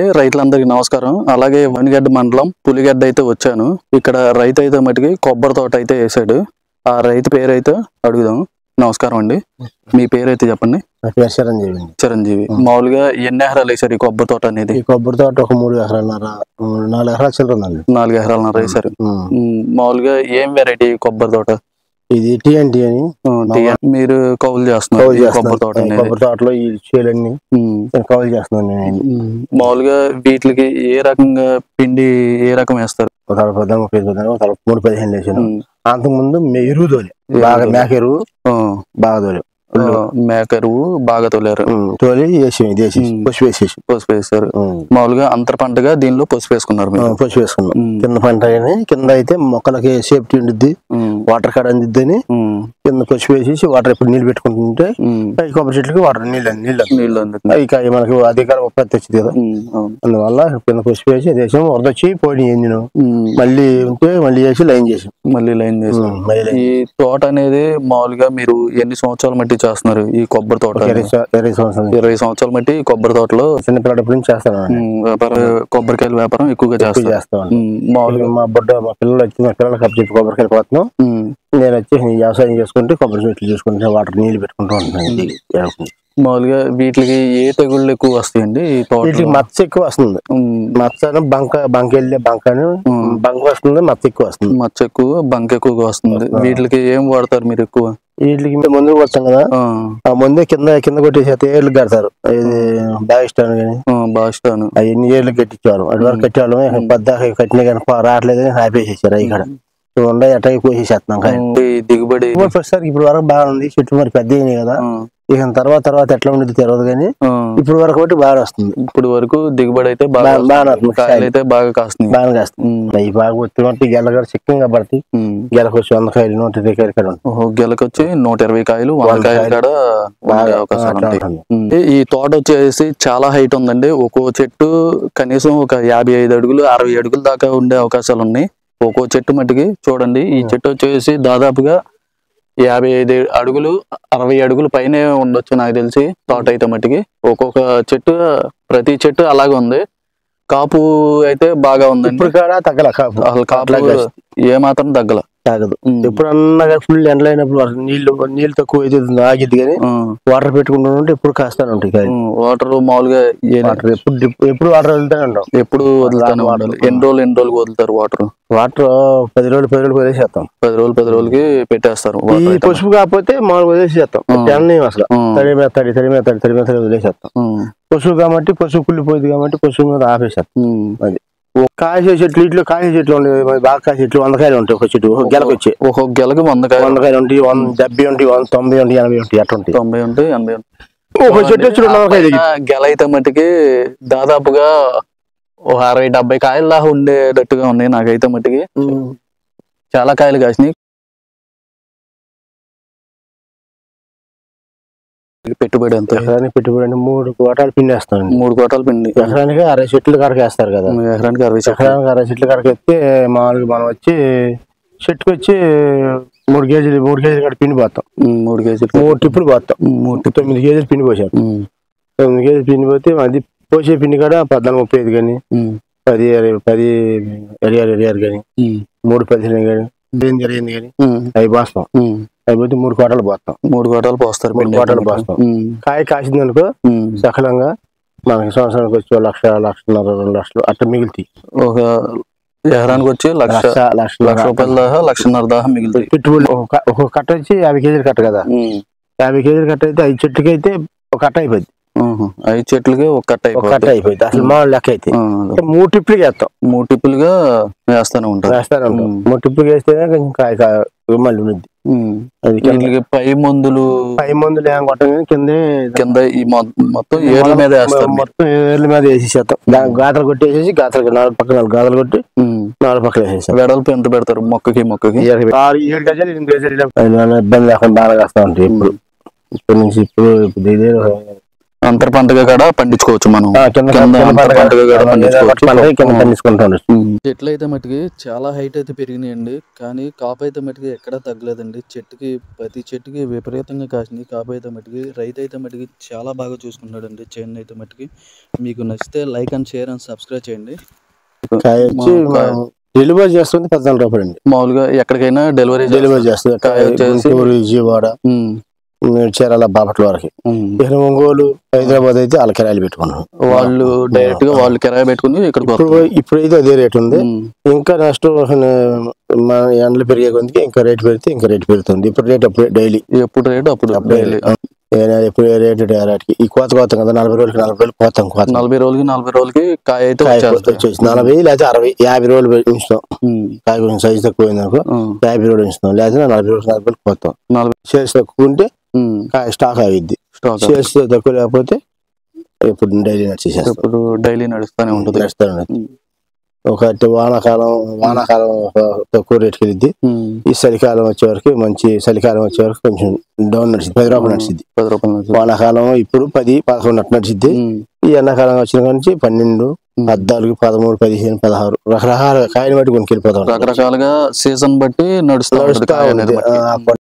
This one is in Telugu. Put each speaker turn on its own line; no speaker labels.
రైతులందరికీ నమస్కారం. అలాగే వనిగడ్డ మండలం పులిగడ్డ అయితే వచ్చాను. ఇక్కడ రైతు అయితే మటుకి కొబ్బరి తోట అయితే వేసాడు. ఆ రైతు పేరైతే అడుగుదాం. నమస్కారం అండి, మీ పేరైతే చెప్పండి.
చిరంజీవి.
చిరంజీవి. మామూలుగా ఎన్ని ఎకరాలు వేసారు ఈ కొబ్బరి తోట అనేది?
ఈ కొబ్బరి తోట ఒక 3 ఎకరాలన్నర 4 ఎకరాల చిల్లర ఉందండి.
4 ఎకరాలన్నర వేసారు. మామూలుగా ఏం వెరైటీ కొబ్బరి తోట?
ఇది టీఎన్టీ అని.
మీరు కౌలు చేస్తున్నారు కొబ్బరి తోట?
కొబ్బరి తోటలో ఈ చేలన్నీ కౌలు చేస్తున్నాను నేను.
మామూలుగా వీటికి ఏ రకంగా పిండి ఏ రకం వేస్తారు?
3-15 వేసాను. అంతకుముందు ఎరువు తోలి బాగా మేక ఎరువు బాగా తోలి
మేక ఎరువు బాగా తోలారు.
తోలి పసుపు
వేసారు. మామూలుగా అంతర పంటగా దీనిలో పసుపు వేసుకున్నారు.
పసుపు వేసుకున్నాం. కింద పంట కింద అయితే మొక్కలకి సేఫ్టీ ఉండిద్ది, వాటర్ కాడ అందిద్ది అని కింద పసుపు వేసేసి వాటర్ ఎప్పుడు నీళ్ళు పెట్టుకుంటుంటే కొబ్బరి చెట్లకి వాటర్ నీళ్ళు అందుతుంది. మనకి అధికారం ఉత్పత్తి వచ్చింది కదా, అందువల్ల కింద పసుపు వేసి దేశం వరదొచ్చి పోయిన ఎంజిన్ మళ్ళీ ఉంటే మళ్ళీ వేసి లైన్ చేసాం.
ఈ తోట అనేది మామూలుగా మీరు ఎన్ని సంవత్సరాల మట్టి చేస్తున్నారు ఈ కొబ్బరి తోట? 20 సంవత్సరాల మట్టి కొబ్బరి తోటలో
చిన్నపిల్లడప్పటి నుంచి చేస్తాను.
కొబ్బరికాయల వ్యాపారం ఎక్కువగా చేస్తాను.
మామూలుగా మా పిల్లలు వచ్చి మా పిల్లలకి అప్పు చెప్పి కొబ్బరికాయలు పోతున్నాం. నేను వచ్చి వ్యవసాయం చేసుకుంటే కొబ్బరి చెట్లు చూసుకుంటే వాటర్ నీళ్ళు పెట్టుకుంటూ ఉంటున్నాను.
మామూలుగా వీటికి ఏ తెగుళ్ళు ఎక్కువ వస్తాయండి?
వీటికి మచ్చ ఎక్కువ వస్తుంది. మచ్చ బంక వెళ్ళే బంక వస్తుంది, మచ్చ ఎక్కువ వస్తుంది.
మచ్చ ఎక్కువ, బంక ఎక్కువగా వస్తుంది. వీటికి ఏం వాడతారు మీరు ఎక్కువ?
వీటికి ముందు కొడతాం కదా, ఆ ముందే కింద కొట్టేసి ఏర్లు కడతారు. ఇది బాగిస్తాను కానీ అవన్నీ ఏర్లు కట్టించేవాళ్ళం. అటు వరకు కట్టేవాళ్ళం. పెద్ద కట్టిన కానీ రావట్లేదని ఆపేసేసారు. ఇక్కడ ఉండే అట్టగా కోసేసేస్తున్నాం. కానీ
దిగుబడి
ప్రస్తుతానికి ఇప్పుడు వరకు బాగా ఉంది. చెట్టు మరి పెద్ద అయినాయి కదా, ఇక తర్వాత ఎట్లా ఉండేది తెలియదు కానీ ఇప్పుడు వరకు ఒకటి బాగా వస్తుంది.
ఇప్పుడు వరకు దిగుబడి అయితే బాగా కాస్తుంది.
ఈ బాగా వచ్చి గెలగా చిక్కంగా పడతాయి. గెలకొచ్చి 100 కాయలు 120 కాయలు కాడ
గెలకొచ్చి 120 కాయలు 100 కాయలు కాడ అవకాశాలు ఉంటాయి. ఈ తోట వచ్చేసి చాలా హైట్ ఉందండి. ఒక్కో చెట్టు కనీసం ఒక 55 అడుగులు 60 అడుగుల దాకా ఉండే అవకాశాలు ఉన్నాయి. ఒక్కో చెట్టు మట్టికి చూడండి. ఈ చెట్టు వచ్చేసి దాదాపుగా 55 అడుగులు 60 అడుగులు పైనే ఉండొచ్చు నాకు తెలిసి తోట అయితే మట్టికి. ఒక్కొక్క చెట్టు ప్రతి చెట్టు అలాగే ఉంది. కాపు అయితే బాగా ఉంది.
ఇప్పుడు కూడా తగ్గల కాపు,
అసలు కాపు ఏ మాత్రం తగ్గదు.
ఎప్పుడన్నా ఫుల్ ఎండలైనప్పుడు నీళ్ళు తక్కువ అయితే ఆగిద్ది కానీ వాటర్ పెట్టుకుంటూ ఉంటే ఎప్పుడు కాస్తానే ఉంటాయి.
వాటర్ మామూలుగా
ఎప్పుడు వాటర్ వదులుతానే ఉంటాం.
ఎప్పుడు వదులుతానే ఉండాలి. ఎన్ని రోజులు వదులుతారు వాటర్?
10 రోజులు వదిలేసేస్తాం.
10 రోజులకి పెట్టేస్తారు.
ఈ పసుపు కాకపోతే మామూలు వదిలేసేస్తాం. అసలు తడి వదిలేసేస్తాం. పసుపు కాబట్టి పసుపు కుళ్ళిపోయింది కాబట్టి పసుపు మీద ఆపేసేస్తాం. అది కాసే చెట్లు, ఇట్లో కాసే చెట్లు ఉండేవి బాగా. కాసే చెట్లు 100 కాయలు ఉంటాయి. ఒక చెట్టు గెలకు వచ్చి
ఒక్కొక్క గెలకు 100 కాయలు
ఉంటాయి. 70 ఉంటాయి, 90 ఉంటాయి, 80 ఉంటాయి. అట్లా ఉంటాయి.
90 ఉంటాయి, 80 ఉంటాయి.
ఒక చెట్టు వచ్చి 200 కాయలు.
గెల అయితే మట్టికి దాదాపుగా 60-70 కాయలు దాకా ఉండేటట్టుగా ఉన్నాయి. నాకైతే మట్టికి చాలా కాయలు కాసినాయి. పెట్టుబడి ఎంత?
పెట్టుబడి అంటే 3 కోటాలు పిండి వేస్తాను.
3 కోటాలు పిండి
ఎకరానికి 60 చెట్లు కడక వేస్తారు కదా.
ఎకరానికి 60
చెట్లు కడక వేస్తే మామూలుగా మనం వచ్చి చెట్టుకు వచ్చి 3 కేజీలు కడ పిండి పోతాం.
3 కేజీలు
3 టిప్పులు పోతాం. 9 కేజీలు పిండి పోసాం. 9 కేజీలు పిండి పోతే అది పోసే పిండి కాడ 14-35 కానీ 10-26 కానీ 3-15 కానీ 8 కానీ అవి పోస్తాం. అయిపోతే 3 కోటాలు పోస్తాం.
3 కోటాలు పోస్తారు.
3 కోటాలు పోస్తాం. కాయ కాసింది అనుకో సకలంగా మనకి సంవత్సరానికి వచ్చి 1 లక్ష, 1,50,000, 2 లక్షలు అట్లా మిగులుతాయి.
ఒక ఎకరానికి వచ్చి 1 లక్ష రూపాయల దాకా 1,50,000 దాకా మిగులుతాయి.
పెట్టుబడి ఒక కట్ట వచ్చి 50 కేజీలు కట్ట కదా. 50 కేజీలు కట్ట అయితే 5 చెట్లకి అయితే ఒక కట్ట అయిపోద్ది.
5 చెట్లకి ఒక కట్ట
అయిపోయింది. అసలు మామూలు లెక్క అయితే 3 టిప్పులుగా వేస్తాం.
3 టిప్పులుగా వేస్తానే ఉంటాం.
3 టిప్పులుగా వేస్తేనే కొంచెం కాయ మళ్ళీ ఉన్నది.
పై మందులు
ఏం కొట్టం కింద
ఈ మొత్తం ఏర్ల మీద వేస్తాం.
మొత్తం ఏర్ల మీద వేసేసేస్తాం. గాతలు కొట్టేసేసి 4 పక్కన గాతలు కొట్టి 4 పక్కన వేసేసాం.
వెడల్పు ఎంత పెడతారు మొక్కకి? 7
గజాలు 8 గజాలు ఇబ్బంది లేకుండా బాగా వేస్తా ఉంటాయి. ఇప్పుడు నుంచి
అంతర పంటగా కూడా పండించుకోవచ్చు మనం. చెట్లు అయితే మటుకి చాలా హైట్ అయితే పెరిగినాయండి, కానీ కాపు అయితే మటుకి ఎక్కడా తగ్గలేదండి. ప్రతి చెట్టుకి విపరీతంగా కాసింది. కాపు అయితే మటుకి రైతు అయితే మటుకి చాలా బాగా చూసుకుంటాడండి చేను అయితే మటుకి. మీకు నచ్చితే like and share and subscribe చేయండి.
డెలివరీ చేస్తుంది 14 రూపాయలు అండి.
మామూలుగా ఎక్కడికైనా డెలివరీ
చేస్తుంది. విజయవాడ, చీరాల, బాపట్ల వరకు. ఒంగోలు, హైదరాబాద్ అయితే వాళ్ళ కిరాయిలు పెట్టుకున్నాం.
వాళ్ళు డైరెక్ట్ గా వాళ్ళు కిరాయి పెట్టుకుని ఇక్కడ
ఇప్పుడైతే అదే రేట్ ఉంది. ఇంకా నెక్స్ట్ మన ఎండలు పెరిగే కొద్దికి ఇంకా రేట్ పెరిగితే ఇంకా రేట్ పెరుగుతుంది. ఇప్పుడు రేట్ అప్పుడు డైలీ,
ఎప్పుడు రేట్ అప్పుడు డైలీ.
ఎప్పుడు రేట్ రేట్కి ఈ కోత కోతాం కదా, 40 రోజులకి 40 రోజులు కోతాం.
40 రోజులకి కాయ అయితే
వచ్చేసి 40 లేకపోతే 60 50 రోజులు ఉంచుతాం. కాయ కొంచెం సైజు తక్కువ అయిందనుకో 50 రోజులు ఉంచుతాం, లేకపోతే 40 రోజులు కోతాం. సేల్స్ తక్కువ ఉంటే కాయ స్టాక్ ఆగిద్ది. సేల్స్ తక్కువ లేకపోతే ఇప్పుడు డైలీ నడిచేసేస్తాం.
ఇప్పుడు డైలీ నడుస్తూనే ఉంటుంది.
ఒక వానాకాలం తక్కువ రేటుకి వెళ్ళిద్ది. ఈ చలికాలం వచ్చే వరకు చలికాలం వచ్చే వరకు కొంచెం డౌన్ నడిచింది, 10 రూపాయలు నడిచింది. వానాకాలం ఇప్పుడు 10, 11 అట్లా నడిచింది. ఈ ఎండాకాలం వచ్చిన నుంచి 12, 14, 13, 15, 16 రకరకాల కాయని బట్టి కొనుక్కెళ్ళిపోతాం.
రకరకాలుగా సీజన్ బట్టి నడుస్తా